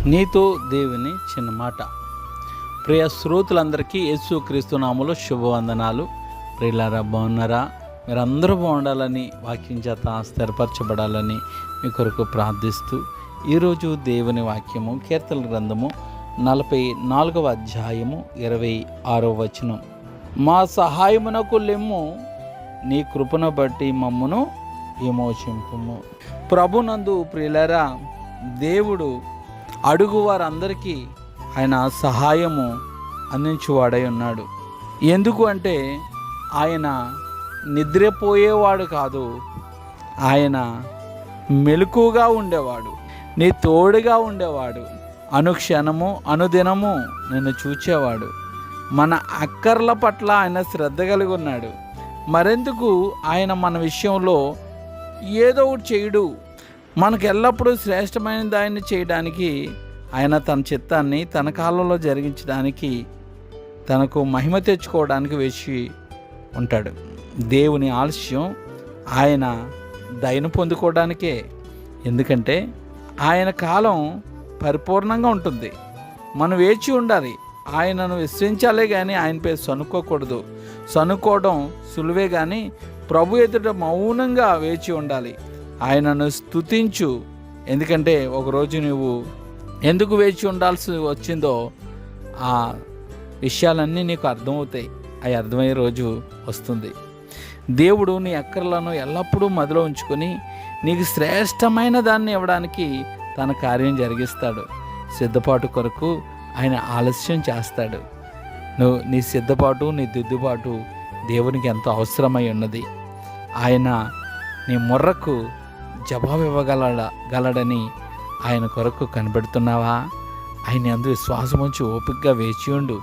నీతో దేవుని చిన్న మాట. ప్రియ శ్రోతలందరికీ యేసుక్రీస్తు నామములో శుభవందనాలు. ప్రియులారా, బాగున్నారా? మీరందరూ బాగుండాలని, వాక్యం చేత స్థిరపరచబడాలని మీ కొరకు ప్రార్థిస్తూ ఈరోజు దేవుని వాక్యము కీర్తనల గ్రంథము 44వ అధ్యాయము 26వ వచనం. మా సహాయమునకు లెమ్ము, నీ కృపను బట్టి మమ్మును విమోచింపుము. ప్రభునందు ప్రియులారా, దేవుడు అడుగు వారందరికీ ఆయన సహాయము అందించువాడై ఉన్నాడు. ఎందుకు అంటే ఆయన నిద్రపోయేవాడు కాదు, ఆయన మెలకుగా ఉండేవాడు, నీ తోడుగా ఉండేవాడు, అనుక్షణము అనుదినము నిన్ను చూచేవాడు. మన అక్కర్ల పట్ల ఆయన శ్రద్ధ కలిగి ఉన్నాడు. మరెందుకు ఆయన మన విషయంలో ఏదో ఒకటి చేయడు? మనకు ఎల్లప్పుడూ శ్రేష్టమైన దాన్ని చేయడానికి, ఆయన తన చిత్తాన్ని తన కాలంలో జరిగించడానికి, తనకు మహిమ తెచ్చుకోవడానికి వేచి ఉంటాడు. దేవుని ఆలస్యం ఆయన దయను పొందుకోవడానికే. ఎందుకంటే ఆయన కాలం పరిపూర్ణంగా ఉంటుంది. మనం వేచి ఉండాలి. ఆయనను విశ్వసించాలే కానీ ఆయనపై సనుక్కోకూడదు. సనుక్కోవడం సులువే కానీ ప్రభు ఎదుట మౌనంగా వేచి ఉండాలి. ఆయనను స్తుతించు. ఎందుకంటే ఒకరోజు నువ్వు ఎందుకు వేచి ఉండాల్సి వచ్చిందో ఆ విషయాలన్నీ నీకు అర్థమవుతాయి. అవి అర్థమయ్యే రోజు వస్తుంది. దేవుడు నీ అక్కర్లను ఎల్లప్పుడూ మదిలో ఉంచుకొని నీకు శ్రేష్టమైన దాన్ని ఇవ్వడానికి తన కార్యం జరిగిస్తాడు. సిద్ధపాటు కొరకు ఆయన ఆలస్యం చేస్తాడు. నీ సిద్ధపాటు, నీ దిద్దుబాటు దేవునికి ఎంతో అవసరమై ఉన్నది. ఆయన నీ మొర్రకు జవాబు ఇవ్వగలడని ఆయన కొరకు కనబడుతున్నావా? ఆయన అందు విశ్వాసం ఉంచి ఓపికగా వేచి ఉండు.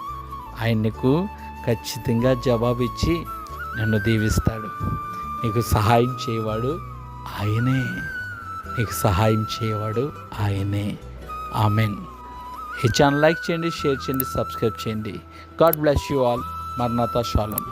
ఆయన నీకు ఖచ్చితంగా జవాబు ఇచ్చి నన్ను దీవిస్తాడు. నీకు సహాయం చేయవాడు ఆయనే. నీకు సహాయం చేయవాడు ఆయనే. ఆమెన్. ఈ ఛానల్ లైక్ చేయండి, షేర్ చేయండి, సబ్స్క్రైబ్ చేయండి. God bless you all. మరణాత షాలం.